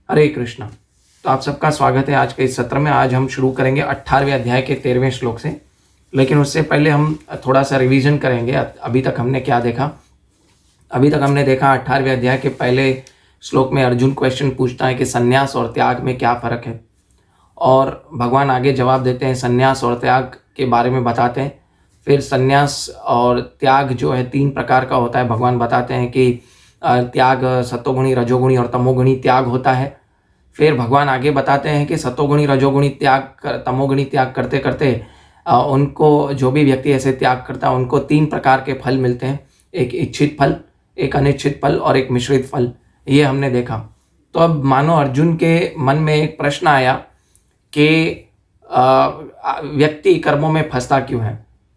हरे कृष्णा। तो आप सबका स्वागत है आज के इस सत्र में। आज हम शुरू करेंगे 18वें अध्याय के 13वें श्लोक से, लेकिन उससे पहले हम थोड़ा सा रिवीजन करेंगे। अभी तक हमने क्या देखा? अभी तक हमने देखा 18वें अध्याय के पहले श्लोक में अर्जुन क्वेश्चन पूछता है कि संन्यास और त्याग में क्या फ़र्क है, और भगवान आगे जवाब देते हैं, संन्यास और त्याग के बारे में बताते हैं। फिर संन्यास और त्याग जो है 3 प्रकार का होता है। भगवान बताते हैं कि त्याग सत्वगुणी, रजोगुणी और तमोगुणी त्याग होता है। फिर भगवान आगे बताते हैं कि सत्वगुणी, रजोगुणी त्याग, तमोगुणी त्याग करते करते उनको, जो भी व्यक्ति ऐसे त्याग करता है, उनको 3 प्रकार के फल मिलते हैं। एक इच्छित फल, एक अनिच्छित फल और एक मिश्रित फल। ये हमने देखा। तो अब मानो अर्जुन के मन में एक प्रश्न आया कि व्यक्ति कर्मों में फंसता क्यों है।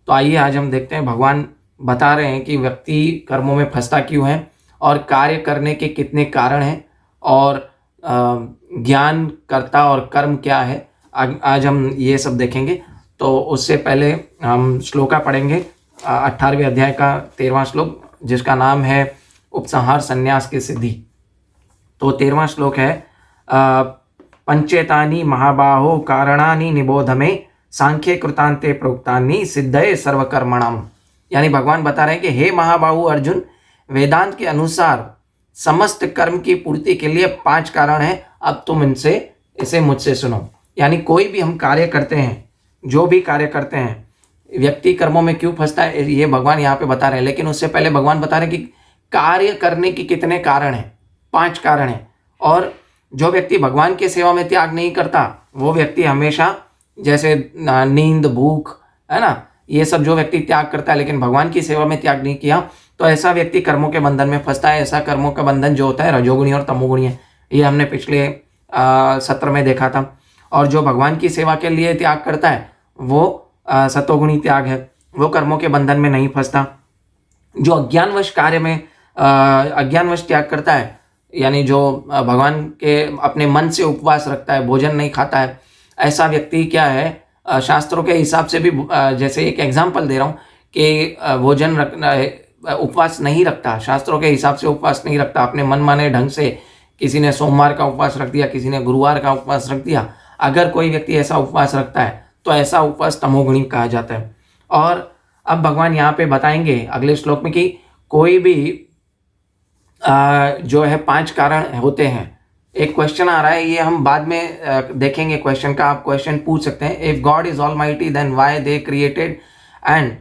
तो आइए आज हम देखते हैं। भगवान बता रहे हैं कि व्यक्ति कर्मों में फंसता क्यों है और कार्य करने के कितने कारण हैं, और ज्ञान, कर्ता और कर्म क्या है। आज हम ये सब देखेंगे। तो उससे पहले हम श्लोका पढ़ेंगे 18वें अध्याय का 13वां श्लोक, जिसका नाम है उपसंहार संन्यास की सिद्धि। तो 13वां श्लोक है, पंचेतानि महाबाहो कारणानि निबोध में सांख्ये कृतांते प्रोक्तानि सिद्धये सर्वकर्मणाम। यानी भगवान बता रहे हैं कि हे महाबाहु अर्जुन, वेदांत के अनुसार समस्त कर्म की पूर्ति के लिए 5 कारण हैं। अब तुम इसे मुझसे सुनो। यानी कोई भी हम कार्य करते हैं, जो भी कार्य करते हैं, व्यक्ति कर्मों में क्यों फंसता है, ये भगवान यहाँ पे बता रहे हैं। लेकिन उससे पहले भगवान बता रहे हैं कि कार्य करने के कितने कारण हैं। 5 कारण हैं। और जो व्यक्ति भगवान की सेवा में त्याग नहीं करता, वो व्यक्ति हमेशा, जैसे नींद, भूख, है ना, ये सब जो व्यक्ति त्याग करता है लेकिन भगवान की सेवा में त्याग नहीं किया, तो ऐसा व्यक्ति कर्मों के बंधन में फंसता है। ऐसा कर्मों का बंधन जो होता है रजोगुणी और तमोगुणी है। ये हमने पिछले सत्र में देखा था। और जो भगवान की सेवा के लिए त्याग करता है वो सतोगुणी त्याग है, वो कर्मों के बंधन में नहीं फंसता। जो अज्ञानवश कार्य में अज्ञानवश त्याग करता है, यानी जो भगवान के अपने मन से उपवास रखता है, भोजन नहीं खाता है, ऐसा व्यक्ति क्या है, शास्त्रों के हिसाब से भी, जैसे एक एग्जाम्पल दे रहा हूँ कि भोजन रखना, उपवास नहीं रखता, शास्त्रों के हिसाब से उपवास नहीं रखता, अपने मन माने ढंग से किसी ने सोमवार का उपवास रख दिया, किसी ने गुरुवार का उपवास रख दिया। अगर कोई व्यक्ति ऐसा उपवास रखता है तो ऐसा उपवास तमोगुणी कहा जाता है। और अब भगवान यहाँ पे बताएंगे अगले श्लोक में कि कोई भी जो है 5 कारण होते हैं। एक क्वेश्चन आ रहा है, ये हम बाद में देखेंगे क्वेश्चन का। आप क्वेश्चन पूछ सकते हैं, if God is almighty then why they created and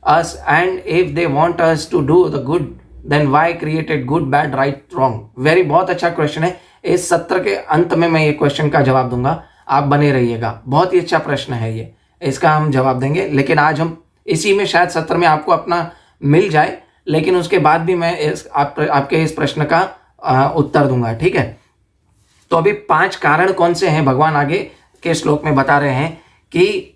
us, and if they want us to do the good then why created good, bad, right, wrong। Very बहुत अच्छा क्वेश्चन है। इस सत्र के अंत में मैं ये क्वेश्चन का जवाब दूंगा, आप बने रहिएगा। बहुत ही अच्छा प्रश्न है ये, इसका हम जवाब देंगे। लेकिन आज हम इसी में, शायद सत्र में आपको अपना मिल जाए, लेकिन उसके बाद भी मैं आपके इस प्रश्न का उत्तर दूंगा, ठीक है। तो अभी 5 कारण कौन से हैं, भगवान आगे के श्लोक में बता रहे हैं कि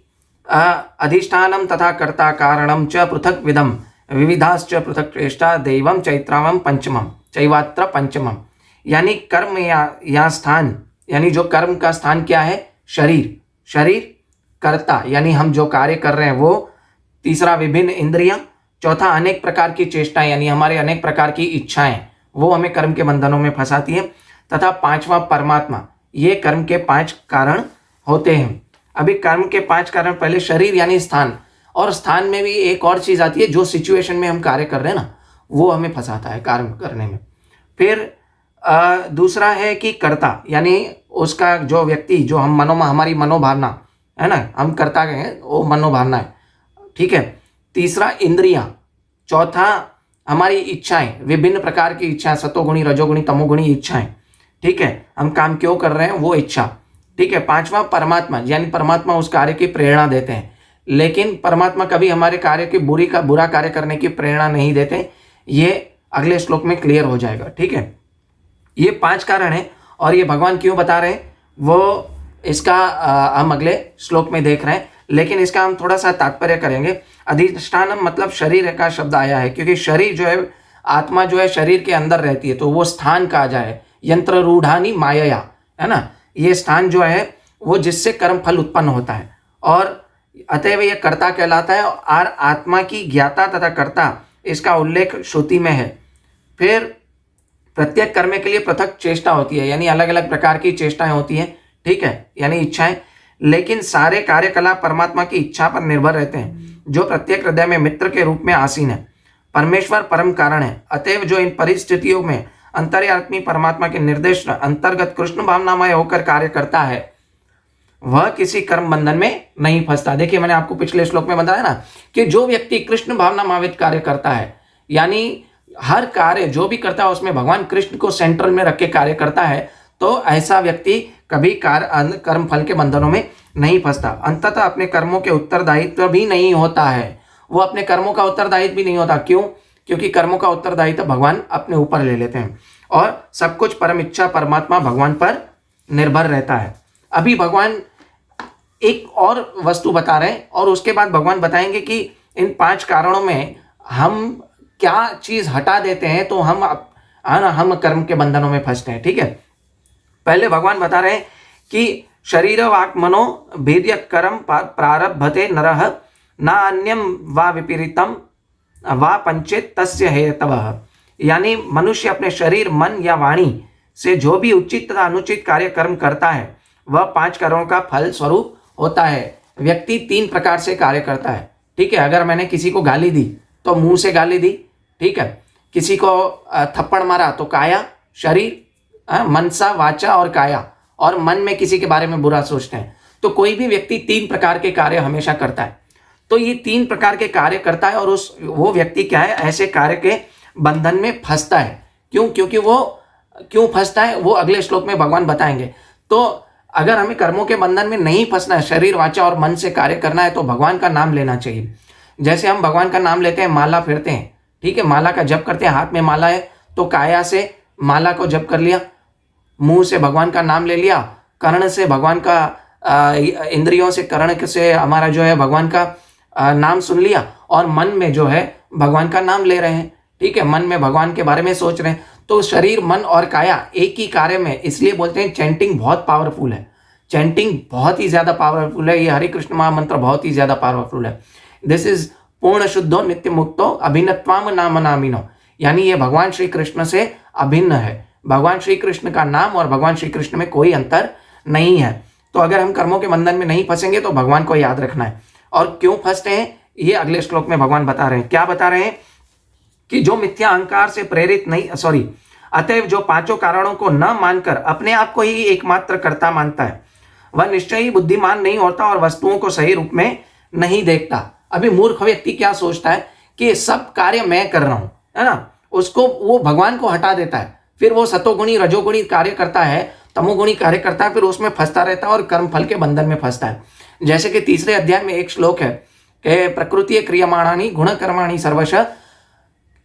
अधिष्ठानम तथा कर्ता कारणम च पृथक विदम विविधाश्च पृथक श्रेष्ठा दैवम चैत्रावम पंचमम चैवात्र पंचमम। यानी कर्म या स्थान, यानी जो कर्म का स्थान क्या है, शरीर, कर्ता यानी हम जो कार्य कर रहे हैं वो, तीसरा विभिन्न इंद्रियां, चौथा अनेक प्रकार की चेष्टाएं यानी हमारे अनेक प्रकार की इच्छाएं, वो हमें कर्म के बंधनों में फंसाती है, तथा 5वां परमात्मा। ये कर्म के 5 कारण होते हैं। अभी कर्म के 5 कारण, पहले शरीर यानी स्थान, और स्थान में भी एक और चीज आती है, जो सिचुएशन में हम कार्य कर रहे हैं ना, वो हमें फंसाता है कार्य करने में। फिर दूसरा है कि कर्ता, यानी उसका जो व्यक्ति, जो हम हमारी मनोभावना है ना, हम कर्ता हैं, वो मनोभावना है, ठीक है। तीसरा इंद्रियां, चौथा हमारी इच्छाएं, विभिन्न प्रकार की इच्छाएं, सतोगुणी, रजोगुणी, तमोगुणी इच्छाएं, ठीक है। हम काम क्यों कर रहे हैं वो इच्छा, ठीक है। 5वां परमात्मा, यानी परमात्मा उस कार्य की प्रेरणा देते हैं, लेकिन परमात्मा कभी हमारे कार्य की बुरा कार्य करने की प्रेरणा नहीं देते। ये अगले श्लोक में क्लियर हो जाएगा, ठीक है। ये 5 कारण हैं, और ये भगवान क्यों बता रहे हैं वो इसका हम अगले श्लोक में देख रहे हैं। लेकिन इसका हम थोड़ा सा तात्पर्य करेंगे। अधिष्ठानम मतलब शरीर का शब्द आया है, क्योंकि शरीर जो है, आत्मा जो है शरीर के अंदर रहती है, तो वो स्थान कहा जाए। यंत्र रूढ़ानी माया, है ना, ये स्थान जो है वो जिससे कर्म फल उत्पन्न होता है, और अतएव यह कर्ता कहलाता है। और आत्मा की ज्ञाता तथा कर्ता, इसका उल्लेख श्रुति में है। फिर प्रत्येक कर्म के लिए पृथक चेष्टा होती है, यानी अलग अलग प्रकार की चेष्टाएं होती हैं, ठीक है, यानी इच्छाएं, लेकिन सारे कार्यकलाप परमात्मा की इच्छा पर निर्भर रहते हैं, जो प्रत्येक हृदय में मित्र के रूप में आसीन है। परमेश्वर परम कारण है, अतएव जो इन परिस्थितियों में अंतर्यामी परमात्मा के निर्देश अंतर्गत कृष्ण भावनामय होकर कार्य करता है, वह किसी कर्म बंधन में नहीं फंसता। देखिए, मैंने आपको पिछले श्लोक में बताया ना कि जो व्यक्ति कृष्ण भावनामय कार्य करता है, यानी हर कार्य जो भी करता है उसमें भगवान कृष्ण को सेंट्रल में रख के कार्य करता है, तो ऐसा व्यक्ति कभी कर्म फल के बंधनों में नहीं फंसता। अंततः अपने कर्मों के उत्तरदायित्व भी नहीं होता है, वो अपने कर्मों का उत्तरदायित्व भी नहीं होता। क्यों? क्योंकि कर्मों का उत्तरदायित्व भगवान अपने ऊपर ले लेते हैं और सब कुछ परम इच्छा परमात्मा भगवान पर निर्भर रहता है। अभी भगवान एक और वस्तु बता रहे हैं और उसके बाद भगवान बताएंगे कि इन 5 कारणों में हम क्या चीज हटा देते हैं तो हम कर्म के बंधनों में फंसते हैं, ठीक है। पहले भगवान बता रहे हैं कि शरीर वाक् मनो भेद्य कर्म प्रारभते नरः न अन्यम वा विपरीतम वा पंचेत तस्य हेतवः, यानी मनुष्य अपने शरीर, मन या वाणी से जो भी उचित तथा अनुचित कार्य कर्म करता है वह 5 कर्मों का फल स्वरूप होता है। व्यक्ति 3 प्रकार से कार्य करता है, ठीक है। अगर मैंने किसी को गाली दी तो मुंह से गाली दी, ठीक है। किसी को थप्पड़ मारा तो काया, शरीर, मनसा, वाचा और काया, और मन में किसी के बारे में बुरा सोचते हैं। तो कोई भी व्यक्ति 3 प्रकार के कार्य हमेशा करता है। तो ये 3 प्रकार के कार्य करता है और वो व्यक्ति क्या है, ऐसे कार्य के बंधन में फंसता है। क्यों? क्योंकि वो क्यों फंसता है वो अगले श्लोक में भगवान बताएंगे। तो अगर हमें कर्मों के बंधन में नहीं फंसना है, शरीर, वाचा और मन से कार्य करना है, तो भगवान का नाम लेना चाहिए। जैसे हम भगवान का नाम लेते हैं, माला फिरते हैं, ठीक है, माला का जप करते हैं, हाथ में माला है तो काया से माला को जप कर लिया, मुंह से भगवान का नाम ले लिया, कर्ण से भगवान का इंद्रियों से, कर्ण से हमारा जो है भगवान का नाम सुन लिया, और मन में जो है भगवान का नाम ले रहे हैं, ठीक है, मन में भगवान के बारे में सोच रहे हैं। तो शरीर, मन और काया एक ही कार्य में, इसलिए बोलते हैं चैंटिंग बहुत पावरफुल है, चैंटिंग बहुत ही ज्यादा पावरफुल है। ये हरे कृष्ण महामंत्र बहुत ही ज्यादा पावरफुल है। दिस इज पूर्ण शुद्धो नित्य मुक्तो अभिन्नत्वाम नाम नामिनो, यानी ये भगवान श्री कृष्ण से अभिन्न है। भगवान श्री कृष्ण का नाम और भगवान श्री कृष्ण में कोई अंतर नहीं है। तो अगर हम कर्मों के बंधन में नहीं फंसेंगे तो भगवान को याद रखना है। और क्यों फंसते हैं ये अगले श्लोक में भगवान बता रहे हैं। क्या बता रहे हैं? कि जो मिथ्या अहंकार से प्रेरित नहीं, अतएव जो 5 कारणों को न मानकर अपने आप को ही एकमात्र कर्ता मानता है, वह निश्चय ही बुद्धिमान नहीं होता और वस्तुओं को सही रूप में नहीं देखता। अभी मूर्ख व्यक्ति क्या सोचता है कि सब कार्य मैं कर रहा हूं, है ना, उसको वो भगवान को हटा देता है, फिर वो सतोगुणी रजोगुणी कार्य करता है, तमोगुणी कार्य करता है, फिर उसमें फंसता रहता है और कर्म फल के बंधन में फंसता है। जैसे कि 3रे अध्याय में एक श्लोक है कि प्रकृति क्रियमाणानि गुण कर्माणि सर्वश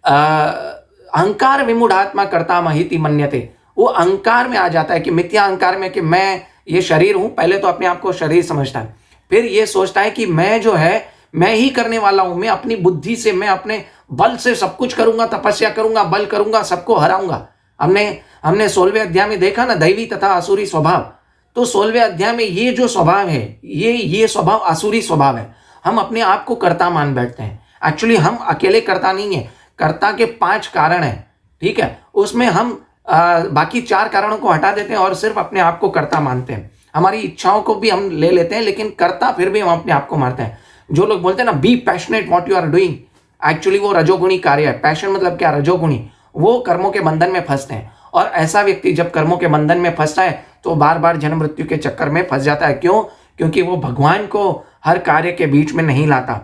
अहंकार विमूढ़ात्मा कर्ता महिति मन्यते। वो अहंकार में आ जाता है कि मिथ्या अहंकार में कि मैं ये शरीर हूं, पहले तो अपने आप को शरीर समझता है, फिर ये सोचता है कि मैं जो है मैं ही करने वाला हूं, मैं अपनी बुद्धि से, मैं अपने बल से सब कुछ करूंगा, तपस्या करूंगा, बल करूंगा, सबको हराऊंगा। हमने 16वें अध्याय में देखा ना, दैवी तथा असुरी स्वभाव। तो 16वें अध्याय में ये जो स्वभाव है, ये स्वभाव असुरी स्वभाव है। हम अपने आप को कर्ता मान बैठते हैं। एक्चुअली हम अकेले कर्ता नहीं है, कर्ता के 5 कारण है, ठीक है। उसमें हम बाकी 4 कारणों को हटा देते हैं और सिर्फ अपने आप को कर्ता मानते हैं। हमारी इच्छाओं को भी हम ले लेते हैं, लेकिन कर्ता फिर भी हम अपने आप को मानते हैं। जो लोग बोलते हैं ना, be passionate what you are doing, actually वो रजोगुणी कार्य है। पैशन मतलब क्या? रजोगुणी। वो कर्मों के बंधन में फंसते हैं और ऐसा व्यक्ति जब कर्मों के बंधन में फंसता है तो बार बार जन्म मृत्यु के चक्कर में फंस जाता है। क्यों? क्योंकि वो भगवान को हर कार्य के बीच में नहीं लाता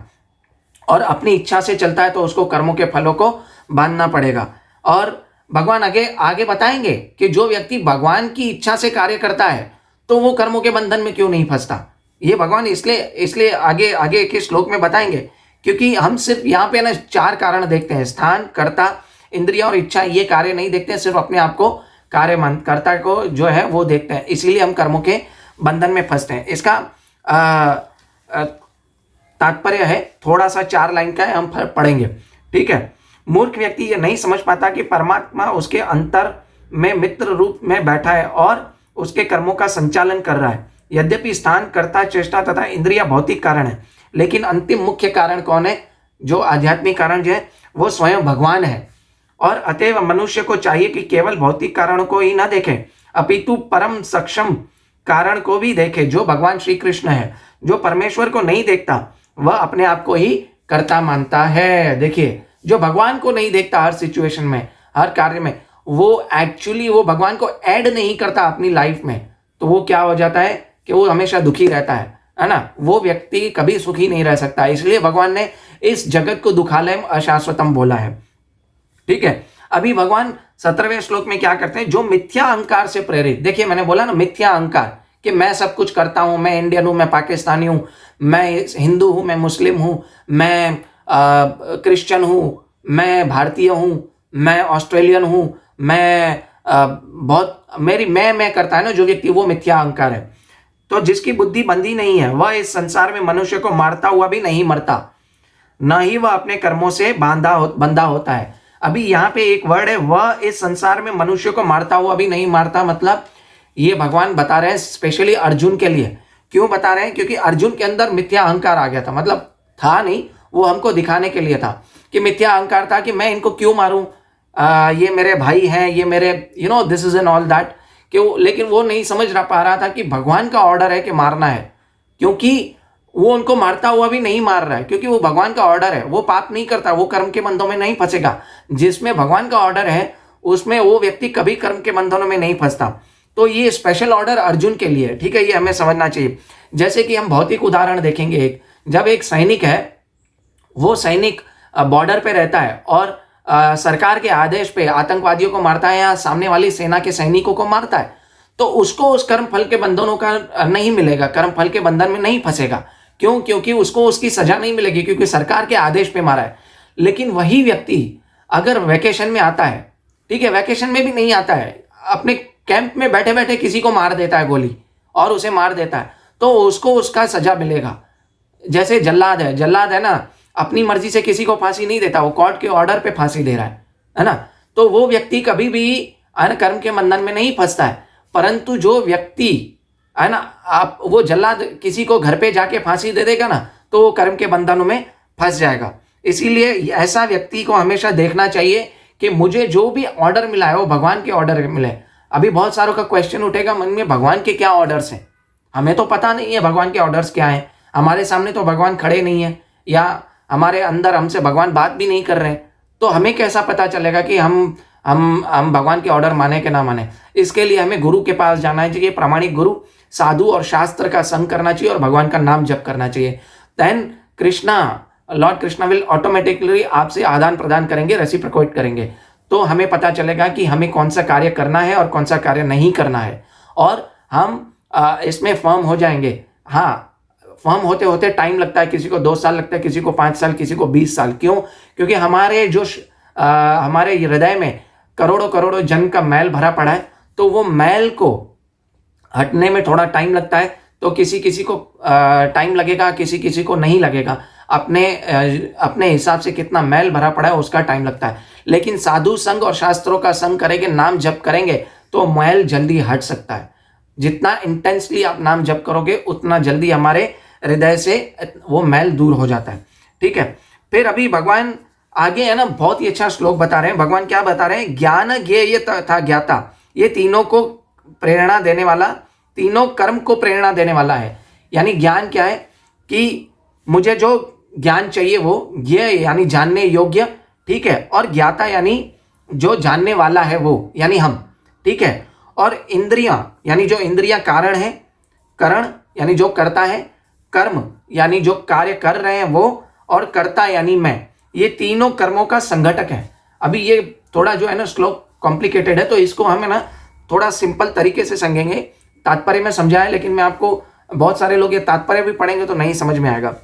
और अपनी इच्छा से चलता है, तो उसको कर्मों के फलों को बांधना पड़ेगा। और भगवान आगे बताएंगे कि जो व्यक्ति भगवान की इच्छा से कार्य करता है तो वो कर्मों के बंधन में क्यों नहीं फंसता। ये भगवान इसलिए आगे के श्लोक में बताएंगे, क्योंकि हम सिर्फ यहाँ पे ना 4 कारण देखते हैं, स्थान, कर्ता, इंद्रिया और इच्छा। ये कार्य नहीं देखते हैं, सिर्फ अपने आप को कर्ता को जो है वो देखते हैं, इसीलिए हम कर्मों के बंधन में फंसते हैं। इसका तात्पर्य है थोड़ा सा 4 लाइन का है, हम पढ़ेंगे, ठीक है। मूर्ख व्यक्ति ये नहीं समझ पाता कि परमात्मा उसके अंतर में मित्र रूप में बैठा है और उसके कर्मों का संचालन कर रहा है। यद्यपि स्थान, कर्ता, चेष्टा तथा इंद्रिया भौतिक कारण है, लेकिन अंतिम मुख्य कारण कौन है? जो आध्यात्मिक कारण जो है वो स्वयं भगवान है। और अतएव मनुष्य को चाहिए कि केवल भौतिक कारणों को ही ना देखे, अपितु परम सक्षम कारण को भी देखे, जो भगवान श्री कृष्ण है। जो परमेश्वर को नहीं देखता वह अपने आप को ही कर्ता मानता है। देखिए, जो भगवान को नहीं देखता हर सिचुएशन में, हर कार्य में, वो एक्चुअली वो भगवान को ऐड नहीं करता अपनी लाइफ में, तो वो क्या हो जाता है कि वो हमेशा दुखी रहता है ना। वो व्यक्ति कभी सुखी नहीं रह सकता। इसलिए भगवान ने इस जगत को दुखालयम अशाश्वतम बोला है। ठीक है, अभी भगवान 17वें श्लोक में क्या करते हैं, जो मिथ्या अहंकार से प्रेरित, देखिए मैंने बोला ना मिथ्या अहंकार, कि मैं सब कुछ करता हूं, मैं इंडियन हूं, मैं पाकिस्तानी हूं, मैं हिंदू हूं, मैं मुस्लिम हूं, मैं क्रिश्चियन हूं, मैं भारतीय हूं, मैं ऑस्ट्रेलियन हूं, मैं बहुत मेरी मैं करता है ना जो व्यक्ति, वो मिथ्या अहंकार है। तो जिसकी बुद्धि बंधी नहीं है वह इस संसार में मनुष्य को मारता हुआ भी नहीं मरता, न ही वह अपने कर्मों से बंधा होता है। अभी यहाँ पे एक वर्ड है, वह इस संसार में मनुष्य को मारता हुआ भी नहीं मारता, मतलब ये भगवान बता रहे हैं स्पेशली अर्जुन के लिए। क्यों बता रहे हैं? क्योंकि अर्जुन के अंदर मिथ्या अहंकार आ गया था, मतलब था नहीं, वो हमको दिखाने के लिए था कि मिथ्या अहंकार था कि मैं इनको क्यों मारूं, ये मेरे भाई हैं, ये मेरे this is an all that, लेकिन वो नहीं समझ पा रहा था कि भगवान का ऑर्डर है कि मारना है, क्योंकि वो उनको मारता हुआ भी नहीं मार रहा है, क्योंकि वो भगवान का ऑर्डर है, वो पाप नहीं करता, वो कर्म के बंधनों में नहीं फंसेगा। जिसमें भगवान का ऑर्डर है उसमें वो व्यक्ति कभी कर्म के बंधनों में नहीं फंसता। तो ये स्पेशल ऑर्डर अर्जुन के लिए, ठीक है, ये हमें समझना चाहिए। जैसे कि हम भौतिक उदाहरण देखेंगे, जब एक सैनिक है, वो सैनिक बॉर्डर पे रहता है और सरकार के आदेश पे आतंकवादियों को मारता है या सामने वाली सेना के सैनिकों को मारता है, तो उसको उस कर्म फल के बंधनों का नहीं मिलेगा, कर्म फल के बंधन में नहीं फंसेगा। क्यों? क्योंकि उसको उसकी सजा नहीं मिलेगी, क्योंकि सरकार के आदेश पे मारा है। लेकिन वही व्यक्ति अगर वैकेशन में आता है, ठीक है, वैकेशन में भी नहीं आता है, अपने कैंप में बैठे बैठे किसी को मार देता है गोली और उसे मार देता है, तो उसको उसका सजा मिलेगा। जैसे जल्लाद है ना, अपनी मर्जी से किसी को फांसी नहीं देता, वो कोर्ट के ऑर्डर पे फांसी दे रहा है ना। तो वो व्यक्ति कभी भी कर्म के बंधन में नहीं फंसता है। परंतु जो व्यक्ति है ना, आप वो जल्लाद किसी को घर पे जाके फांसी दे देगा ना, तो वो कर्म के बंधनों में फंस जाएगा। इसीलिए ऐसा व्यक्ति को हमेशा देखना चाहिए कि मुझे जो भी ऑर्डर मिला है वो भगवान के ऑर्डर मिले। अभी बहुत सारों का क्वेश्चन उठेगा मन में, भगवान के क्या ऑर्डर्स हैं? हमें तो पता नहीं है भगवान के ऑर्डर्स क्या हैं, हमारे सामने तो भगवान खड़े नहीं है, या हमारे अंदर हमसे भगवान बात भी नहीं कर रहे हैं, तो हमें कैसा पता चलेगा कि हम भगवान के ऑर्डर माने कि ना माने? इसके लिए हमें गुरु के पास जाना चाहिए, प्रामाणिक गुरु, साधु और शास्त्र का संग करना चाहिए और भगवान का नाम जप करना चाहिए। Then lord Krishna will automatically आपसे आदान प्रदान करेंगे, रेसिप्रोकेट करेंगे। तो हमें पता चलेगा कि हमें कौन सा कार्य करना है और कौन सा कार्य नहीं करना है, और हम इसमें फर्म हो जाएंगे। हाँ, फर्म होते होते टाइम लगता है, किसी को 2 साल लगता है, किसी को 5 साल, किसी को 20 साल। क्यों? क्योंकि हमारे हृदय में करोड़ों करोड़ों जन्म का मैल भरा पड़ा है, तो वो मैल को हटने में थोड़ा टाइम लगता है। तो किसी को टाइम लगेगा, किसी को नहीं लगेगा। अपने हिसाब से कितना मैल भरा पड़ा है उसका टाइम लगता है। लेकिन साधु संग और शास्त्रों का संग करेंगे, नाम जप करेंगे, तो मैल जल्दी हट सकता है। जितना इंटेंसली आप नाम जप करोगे उतना जल्दी हमारे हृदय से वो मैल दूर हो जाता है। ठीक है, फिर अभी भगवान आगे है ना, बहुत ही अच्छा श्लोक बता रहे हैं। भगवान क्या बता रहे हैं? ज्ञान, ज्ञेय तथा ज्ञाता, ये तीनों को प्रेरणा देने वाला, तीनों कर्म को प्रेरणा देने वाला है। यानी ज्ञान क्या है कि मुझे जो ज्ञान चाहिए वो, ज्ञेय यानी जानने योग्य, ठीक है, और ज्ञाता यानी जो जानने वाला है वो, यानी हम, ठीक है, और इंद्रियां यानी जो इंद्रियां कारण है, करण यानी जो करता है, कर्म यानी जो कार्य कर रहे हैं वो, और कर्ता यानी मैं, ये तीनों कर्मों का संघटक है। अभी ये थोड़ा जो है ना श्लोक कॉम्प्लिकेटेड है, तो इसको हम है ना थोड़ा सिंपल तरीके से समझेंगे। तात्पर्य में समझाया, लेकिन मैं आपको, बहुत सारे लोग ये तात्पर्य भी पढ़ेंगे तो नहीं समझ में आएगा।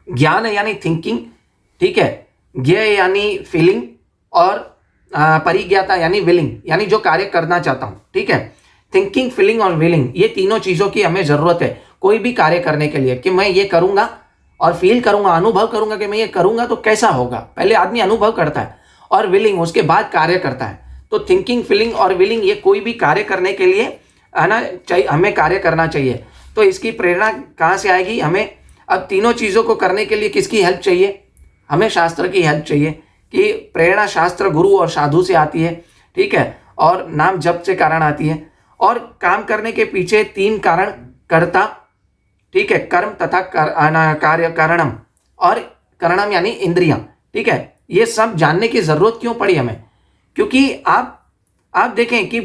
ज्ञान यानी थिंकिंग, ठीक है, ज्ञेय यानी फीलिंग, और परिज्ञाता यानी विलिंग, यानी जो कार्य करना चाहता हूं, ठीक है। थिंकिंग, फीलिंग और विलिंग, ये तीनों चीजों की हमें जरूरत है कोई भी कार्य करने के लिए, कि मैं ये करूंगा और फील करूंगा, अनुभव करूंगा कि मैं ये करूंगा तो कैसा होगा। पहले आदमी अनुभव करता है और विलिंग, उसके बाद कार्य करता है। तो थिंकिंग, फीलिंग और विलिंग, ये कोई भी कार्य करने के लिए है ना चाहिए, हमें कार्य करना चाहिए। तो इसकी प्रेरणा कहाँ से आएगी? हमें अब तीनों चीज़ों को करने के लिए किसकी हेल्प चाहिए? हमें शास्त्र की हेल्प चाहिए, कि प्रेरणा शास्त्र गुरु और साधु से आती है, ठीक है, और नाम जप से कारण आती है। और काम करने के पीछे 3 कारण, कर्ता, ठीक है, कर्म तथा कार्य, कारणम, और करणम यानी इंद्रियां, ठीक है। ये सब जानने की जरूरत क्यों पड़ी हमें? क्योंकि आप देखें कि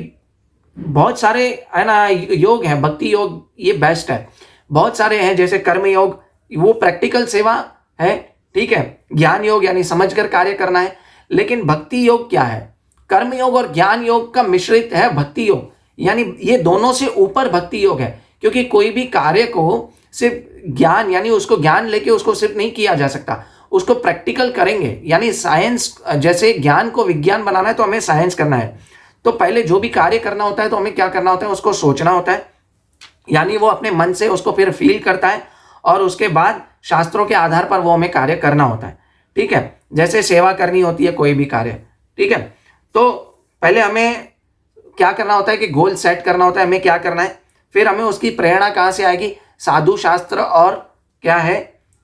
बहुत सारे है ना योग हैं, भक्ति योग ये बेस्ट है, बहुत सारे हैं, जैसे कर्म योग वो प्रैक्टिकल सेवा है, ठीक है, ज्ञान योग यानी समझकर कार्य करना है। लेकिन भक्ति योग क्या है? कर्म योग और ज्ञान योग का मिश्रित है भक्ति योग, यानी ये दोनों से ऊपर भक्ति योग है। क्योंकि कोई भी कार्य को सिर्फ ज्ञान यानी उसको ज्ञान लेके उसको सिर्फ नहीं किया जा सकता, उसको प्रैक्टिकल करेंगे, यानी साइंस, जैसे ज्ञान को विज्ञान बनाना है तो हमें साइंस करना है। तो पहले जो भी कार्य करना होता है तो हमें क्या करना होता है, उसको सोचना होता है, यानी वो अपने मन से उसको फिर फील करता है, और उसके बाद शास्त्रों के आधार पर वो हमें कार्य करना होता है, ठीक है। जैसे सेवा करनी होती है कोई भी कार्य, ठीक है, तो पहले हमें क्या करना होता है कि गोल सेट करना होता है, हमें क्या करना है, फिर हमें उसकी प्रेरणा कहाँ से आएगी, साधु शास्त्र और क्या है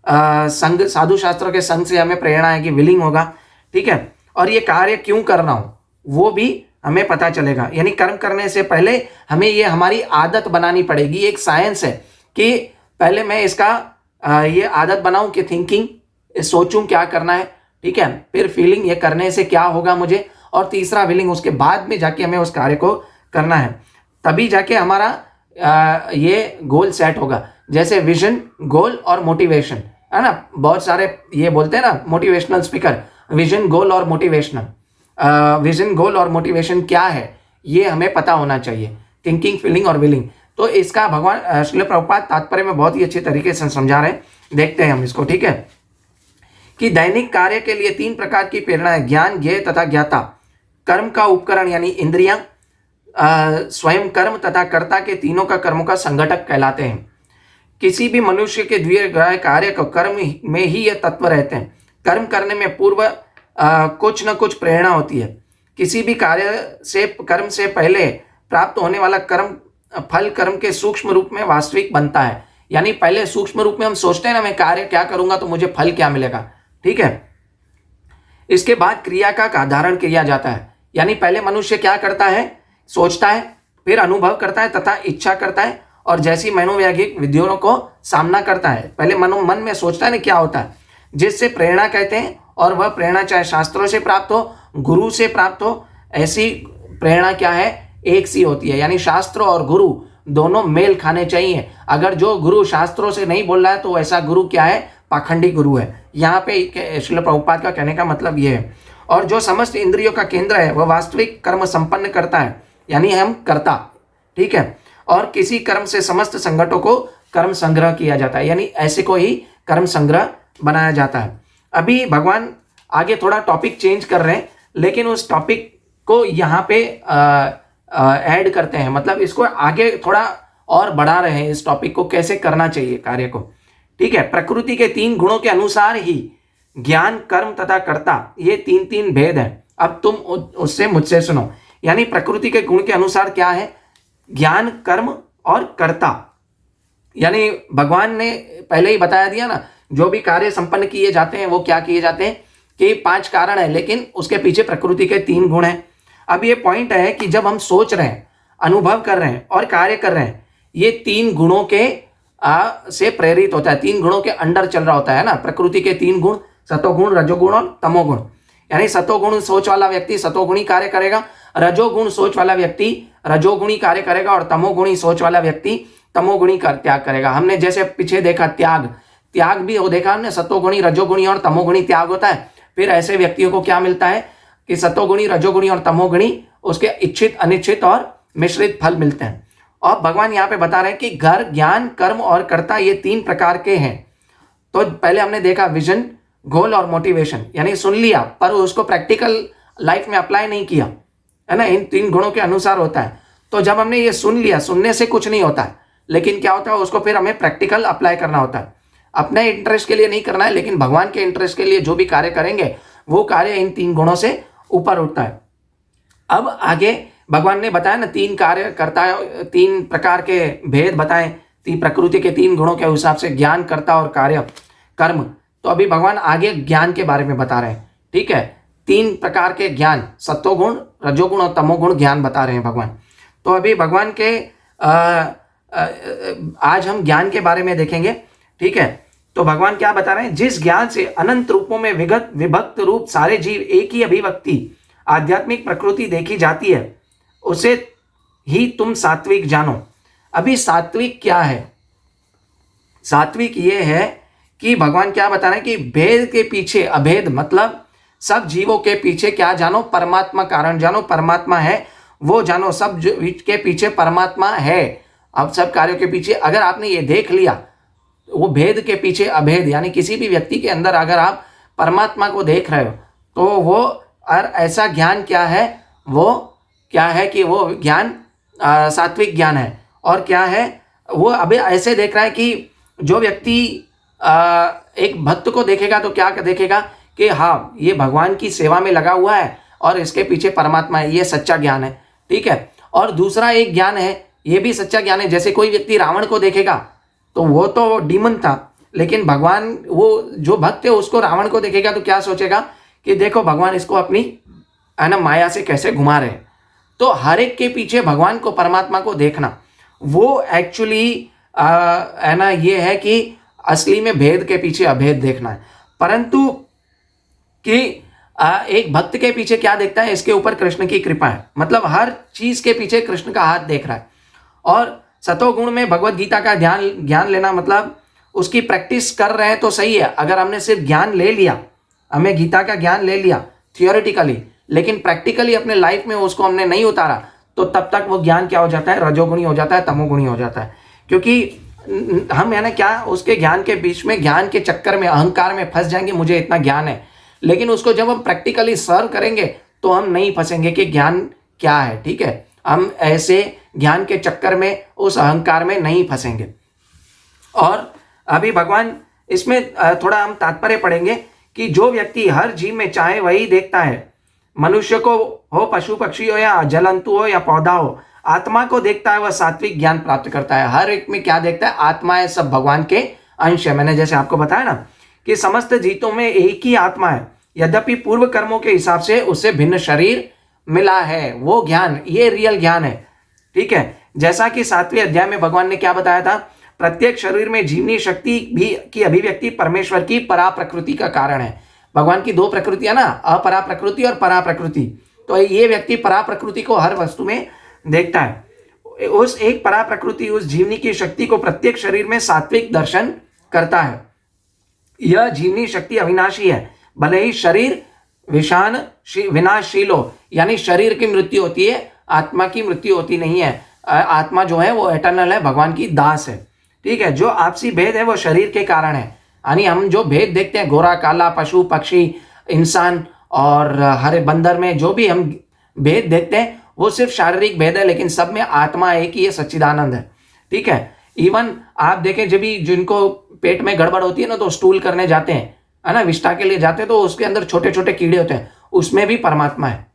संग, साधु शास्त्रों के संग से हमें प्रेरणा आएगी, विलिंग होगा, ठीक है। और ये कार्य क्यों करना हो वो भी हमें पता चलेगा, यानी कर्म करने से पहले हमें ये हमारी आदत बनानी पड़ेगी। एक साइंस है कि पहले मैं इसका ये आदत बनाऊं कि थिंकिंग, सोचूं क्या करना है, ठीक है, फिर फीलिंग, ये करने से क्या होगा मुझे, और तीसरा विलिंग, उसके बाद में जाके हमें उस कार्य को करना है, तभी जाके हमारा ये गोल सेट होगा। जैसे विजन, गोल और मोटिवेशन, है ना, बहुत सारे ये बोलते हैं ना मोटिवेशनल स्पीकर, विजन, गोल और मोटिवेशनल, विजन, गोल और मोटिवेशन क्या है ये हमें पता होना चाहिए, थिंकिंग, फीलिंग और विलिंग। तो इसका भगवान श्रील प्रभुपाद तात्पर्य में बहुत ही अच्छे तरीके से समझा रहे हैं, देखते हैं हम इसको, ठीक है। कि दैनिक कार्य के लिए 3 प्रकार की प्रेरणा है, ज्ञान, ज्ञेय तथा ज्ञाता। कर्म का उपकरण यानी इंद्रियां, स्वयं कर्म तथा कर्ता के तीनों का कर्मों का संगठक कहलाते हैं। किसी भी मनुष्य के दिए गए कार्य को कर्म में ही यह तत्व रहते हैं। कर्म करने में पूर्व कुछ न कुछ प्रेरणा होती है। किसी भी कार्य से, कर्म से पहले प्राप्त होने वाला कर्म फल कर्म के सूक्ष्म रूप में वास्तविक बनता है, यानी पहले सूक्ष्म रूप में हम सोचते हैं ना, मैं कार्य क्या करूंगा तो मुझे फल क्या मिलेगा, ठीक है। इसके बाद क्रिया का धारण किया जाता है, यानी पहले मनुष्य क्या करता है, सोचता है, फिर अनुभव करता है तथा इच्छा करता है, और जैसी मनोवैज्ञानिक विधियों को सामना करता है। पहले मन में सोचता है ना क्या होता है, जिससे प्रेरणा कहते हैं, और वह प्रेरणा चाहे शास्त्रों से प्राप्त हो, गुरु से प्राप्त हो, ऐसी प्रेरणा क्या है, एक सी होती है, यानी शास्त्र और गुरु दोनों मेल खाने चाहिए। अगर जो गुरु शास्त्रों से नहीं बोल रहा है तो ऐसा गुरु क्या है, पाखंडी गुरु है। यहाँ पे श्रील प्रभुपाद का कहने का मतलब ये है। और जो समस्त इंद्रियों का केंद्र है वह वास्तविक कर्म संपन्न करता है, यानी हम कर्ता, ठीक है। और किसी कर्म से समस्त संगठनों को कर्म संग्रह किया जाता है, यानी ऐसे को ही कर्म संग्रह बनाया जाता है। अभी भगवान आगे थोड़ा टॉपिक चेंज कर रहे हैं, लेकिन उस टॉपिक को यहाँ पे ऐड करते हैं, मतलब इसको आगे थोड़ा और बढ़ा रहे हैं, इस टॉपिक को कैसे करना चाहिए कार्य को, ठीक है। प्रकृति के 3 गुणों के अनुसार ही ज्ञान, कर्म तथा कर्ता, ये 3 भेद हैं। अब तुम उससे मुझसे सुनो, यानी प्रकृति के गुण के अनुसार क्या है, ज्ञान, कर्म और कर्ता। यानी भगवान ने पहले ही बताया दिया ना, जो भी कार्य संपन्न किए जाते हैं वो क्या किए जाते हैं कि 5 कारण है, लेकिन उसके पीछे प्रकृति के 3 गुण हैं। अब ये पॉइंट है कि जब हम सोच रहे हैं, अनुभव कर रहे हैं और कार्य कर रहे हैं, ये 3 गुणों के से प्रेरित होता है, 3 गुणों के अंडर चल रहा होता है ना। प्रकृति के 3 गुण, सतोगुण, रजोगुण और तमोगुण, यानी सतोगुण सोच वाला व्यक्ति सतोगुणी कार्य करेगा, रजोगुण सोच वाला व्यक्ति रजोगुणी कार्य करेगा, और तमोगुणी सोच वाला व्यक्ति तमोगुणी त्याग करेगा। हमने जैसे पीछे देखा त्याग भी वो देखा हमने, सतोगुणी, रजोगुणी और तमोगुणी त्याग होता है। फिर ऐसे व्यक्तियों को क्या मिलता है कि सतोगुणी, रजोगुणी और तमोगुणी उसके इच्छित, अनिच्छित और मिश्रित फल मिलते हैं। और भगवान यहाँ पे बता रहे हैं कि घर, ज्ञान, कर्म और कर्ता ये 3 प्रकार के हैं। तो पहले हमने देखा विजन, गोल और मोटिवेशन, यानी सुन लिया पर उसको प्रैक्टिकल लाइफ में अप्लाई नहीं किया, है ना, इन 3 गुणों के अनुसार होता है। तो जब हमने ये सुन लिया, सुनने से कुछ नहीं होता है, लेकिन क्या होता है उसको फिर हमें प्रैक्टिकल अप्लाई करना होता है। अपने इंटरेस्ट के लिए नहीं करना है, लेकिन भगवान के इंटरेस्ट के लिए जो भी कार्य करेंगे वो कार्य इन 3 गुणों से ऊपर उठता है। अब आगे भगवान ने बताया ना 3 कार्य करता है, 3 प्रकार के भेद बताए, प्रकृति के 3 गुणों के हिसाब से ज्ञान, कर्ता और कार्य, कर्म। तो अभी भगवान आगे ज्ञान के बारे में बता रहे हैं, ठीक है। तीन प्रकार के ज्ञान, सत्वगुण, रजोगुण और तमोगुण ज्ञान बता रहे हैं भगवान। तो अभी भगवान के आज हम ज्ञान के बारे में देखेंगे, ठीक है। तो भगवान क्या बता रहे हैं, जिस ज्ञान से अनंत रूपों में विभक्त रूप सारे जीव एक ही अभिव्यक्ति आध्यात्मिक प्रकृति देखी जाती है, उसे ही तुम सात्विक जानो। अभी सात्विक क्या है? सात्विक ये है कि भगवान क्या बता रहे हैं कि भेद के पीछे अभेद, मतलब सब जीवों के पीछे क्या जानो, परमात्मा कारण जानो, परमात्मा है वो जानो, सब के पीछे परमात्मा है। अब सब कार्यों के पीछे अगर आपने ये देख लिया, वो भेद के पीछे अभेद, यानी किसी भी व्यक्ति के अंदर अगर आप परमात्मा को देख रहे हो तो वो, और ऐसा ज्ञान क्या है, वो क्या है कि वो ज्ञान सात्विक ज्ञान है। और क्या है वो, अभी ऐसे देख रहा है कि जो व्यक्ति एक भक्त को देखेगा तो क्या देखेगा कि हाँ ये भगवान की सेवा में लगा हुआ है और इसके पीछे परमात्मा है, ये सच्चा ज्ञान है, ठीक है। और दूसरा एक ज्ञान है, ये भी सच्चा ज्ञान है, जैसे कोई व्यक्ति रावण को देखेगा तो वो तो डीमन था, लेकिन भगवान, वो जो भक्त है उसको रावण को देखेगा तो क्या सोचेगा कि देखो भगवान इसको अपनी है ना माया से कैसे घुमा रहे हैं। तो हर एक के पीछे भगवान को, परमात्मा को देखना, वो एक्चुअली है ना ये है कि असली में भेद के पीछे अभेद देखना है। परंतु कि एक भक्त के पीछे क्या देखता है, इसके ऊपर कृष्ण की कृपा है, मतलब हर चीज के पीछे कृष्ण का हाथ देख रहा है। और सतोगुण में भगवत गीता का ज्ञान लेना, मतलब उसकी प्रैक्टिस कर रहे हैं तो सही है। अगर हमने सिर्फ ज्ञान ले लिया, हमें गीता का ज्ञान ले लिया थियोरिटिकली, लेकिन प्रैक्टिकली अपने लाइफ में उसको हमने नहीं उतारा, तो तब तक वो ज्ञान क्या हो जाता है, रजोगुणी हो जाता है, तमोगुणी हो जाता है। क्योंकि हम है ना क्या उसके ज्ञान के बीच में, ज्ञान के चक्कर में, अहंकार में फंस जाएंगे, मुझे इतना ज्ञान है, लेकिन उसको जब हम प्रैक्टिकली सर्व करेंगे तो हम नहीं फंसेंगे कि ज्ञान क्या है, ठीक है। हम ऐसे ज्ञान के चक्कर में, उस अहंकार में नहीं फंसेंगे। और अभी भगवान इसमें थोड़ा हम तात्पर्य पढ़ेंगे कि जो व्यक्ति हर जीव में चाहे वही देखता है, मनुष्य को हो, पशु पक्षी हो, या जलंतु हो, या पौधा हो, आत्मा को देखता है, वह सात्विक ज्ञान प्राप्त करता है। हर एक में क्या देखता है, आत्मा है, सब भगवान के अंश है। मैंने जैसे आपको बताया ना कि समस्त जीतों में एक ही आत्मा है, यद्यपि पूर्व कर्मों के हिसाब से उससे भिन्न शरीर मिला है। वो ज्ञान, ये रियल ज्ञान है, ठीक है। जैसा कि 7वें अध्याय में भगवान ने क्या बताया था, प्रत्येक शरीर में जीवनी शक्ति भी की अभिव्यक्ति परमेश्वर की परा प्रकृति का कारण है। भगवान की दो प्रकृतियां ना, अपरा प्रकृति और परा प्रकृति। तो ये व्यक्ति परा प्रकृति को हर वस्तु में देखता है। उस एक परा प्रकृति, उस जीवनी की शक्ति को प्रत्येक शरीर में सात्विक दर्शन करता है। यह जीवनी शक्ति अविनाशी है, भले ही शरीर विनाशशील हो, यानी शरीर की मृत्यु होती है, आत्मा की मृत्यु होती नहीं है। आत्मा जो है वो एटर्नल है, भगवान की दास है, ठीक है। जो आपसी भेद है वो शरीर के कारण है, यानी हम जो भेद देखते हैं, गोरा काला, पशु पक्षी, इंसान और हरे बंदर में जो भी हम भेद देखते हैं वो सिर्फ शारीरिक भेद है, लेकिन सब में आत्मा एक ही है, सच्चिदानंद है, ठीक है। इवन आप देखें, जब भी जिनको पेट में गड़बड़ होती है ना, तो स्टूल करने जाते हैं, है ना, विष्ठा के लिए जाते हैं, तो उसके अंदर छोटे छोटे कीड़े होते हैं, उसमें भी परमात्मा है।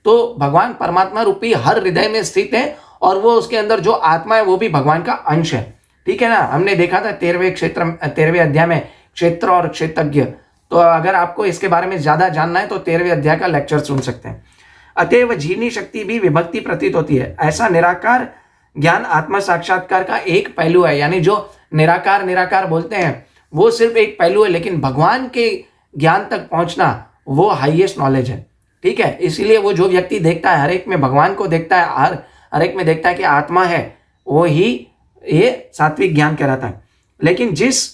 तो भगवान परमात्मा रूपी हर हृदय में स्थित है, और वो उसके अंदर जो आत्मा है वो भी भगवान का अंश है, ठीक है ना। हमने देखा था 13वें अध्याय में क्षेत्र और क्षेत्रज्ञ। तो अगर आपको इसके बारे में ज्यादा जानना है तो 13वें अध्याय का लेक्चर सुन सकते हैं। अतएव जीवनी शक्ति भी विभक्ति प्रतीत होती है। ऐसा निराकार ज्ञान आत्मा साक्षात्कार का एक पहलू है, यानी जो निराकार बोलते हैं वो सिर्फ एक पहलू है, लेकिन भगवान के ज्ञान तक पहुंचना वो हाईएस्ट नॉलेज है, ठीक है। इसीलिए वो जो व्यक्ति देखता है, हर एक में भगवान को देखता है, हर एक में देखता है कि आत्मा है, वो ही ये सात्विक ज्ञान कहलाता है। लेकिन जिस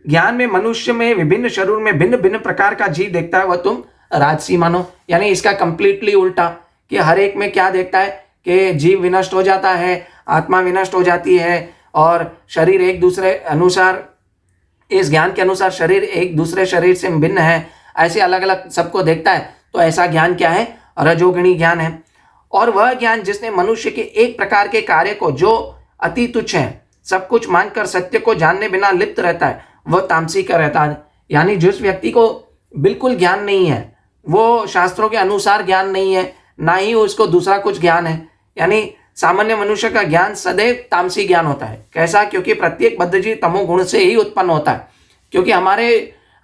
ज्ञान में मनुष्य में विभिन्न शरीर में भिन्न भिन्न प्रकार का जीव देखता है, वह तुम राजसी मानो। यानी इसका कंप्लीटली उल्टा, कि हर एक में क्या देखता है कि जीव विनष्ट हो जाता है, आत्मा विनष्ट हो जाती है, और शरीर एक दूसरे अनुसार, इस ज्ञान के अनुसार शरीर एक दूसरे शरीर से भिन्न है, ऐसे अलग अलग सबको देखता है। तो ऐसा ज्ञान क्या है, रजोगुणी ज्ञान है। और वह ज्ञान जिसने मनुष्य के एक प्रकार के कार्य को, जो अति तुच्छ है, सब कुछ मानकर सत्य को जानने बिना लिप्त रहता है, वह तामसी का रहता है। यानी जिस व्यक्ति को बिल्कुल ज्ञान नहीं है, वो शास्त्रों के अनुसार ज्ञान नहीं है, ना ही उसको दूसरा कुछ ज्ञान है, यानी सामान्य मनुष्य का ज्ञान सदैव तामसी ज्ञान होता है। कैसा? क्योंकि प्रत्येक बद्धजीव तमोगुण से ही उत्पन्न होता है। क्योंकि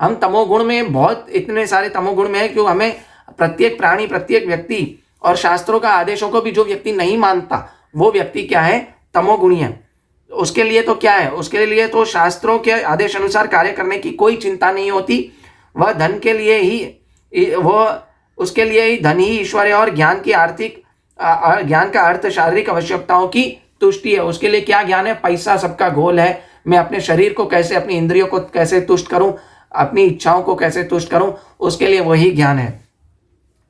हम तमोगुण में बहुत, इतने सारे तमोगुण में है, क्योंकि हमें प्रत्येक प्राणी, प्रत्येक व्यक्ति और शास्त्रों का आदेशों को भी जो व्यक्ति नहीं मानता वो व्यक्ति क्या है, तमोगुणी है। उसके लिए तो क्या है, उसके लिए तो शास्त्रों के आदेश अनुसार कार्य करने की कोई चिंता नहीं होती। वह धन के लिए ही, वो उसके लिए ही धन ही ईश्वर है और ज्ञान की आर्थिक ज्ञान का अर्थ शारीरिक आवश्यकताओं की तुष्टि है। उसके लिए क्या ज्ञान है, पैसा सबका गोल है। मैं अपने शरीर को कैसे, अपनी इंद्रियों को कैसे तुष्ट करूं, अपनी इच्छाओं को कैसे तुष्ट करूं, उसके लिए वही ज्ञान है।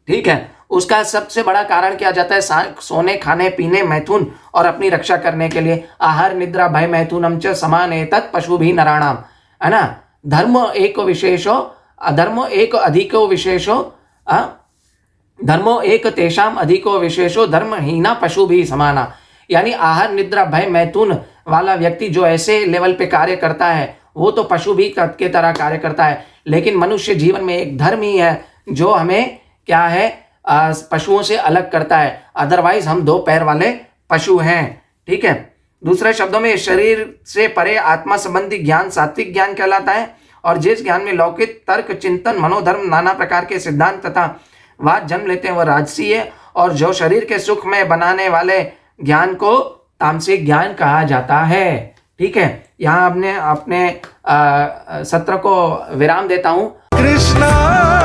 ठीक है, उसका सबसे बड़ा कारण क्या जाता है, सोने, खाने, पीने, मैथुन और अपनी रक्षा करने के लिए। आहार, निद्रा, भय, मैथुनम च समान एतत् पशु भी नराणाम, है ना। धर्म एक विशेषो, अधर्म एक अधिको विशेषो, धर्मो एक तेषाम अधिको विशेषो, धर्महीना पशु भी समाना। यानी आहार, निद्रा, भय, मैथुन वाला व्यक्ति जो ऐसे लेवल पे कार्य करता है वो तो पशु भी के तरह कार्य करता है। लेकिन मनुष्य जीवन में एक धर्म ही है जो हमें क्या है, पशुओं से अलग करता है। अदरवाइज हम दो पैर वाले पशु हैं। ठीक है, दूसरे शब्दों में शरीर से परे आत्मा संबंधी ज्ञान सात्विक ज्ञान कहलाता है। और जिस ज्ञान में लौकिक तर्क, चिंतन, मनोधर्म, नाना प्रकार के सिद्धांत तथा वाद जन्म लेते हैं वह राजसी है। और जो शरीर के सुख में बनाने वाले ज्ञान को तामसिक ज्ञान कहा जाता है। ठीक है, यहाँ अपने सत्र को विराम देता हूँ। कृष्णा।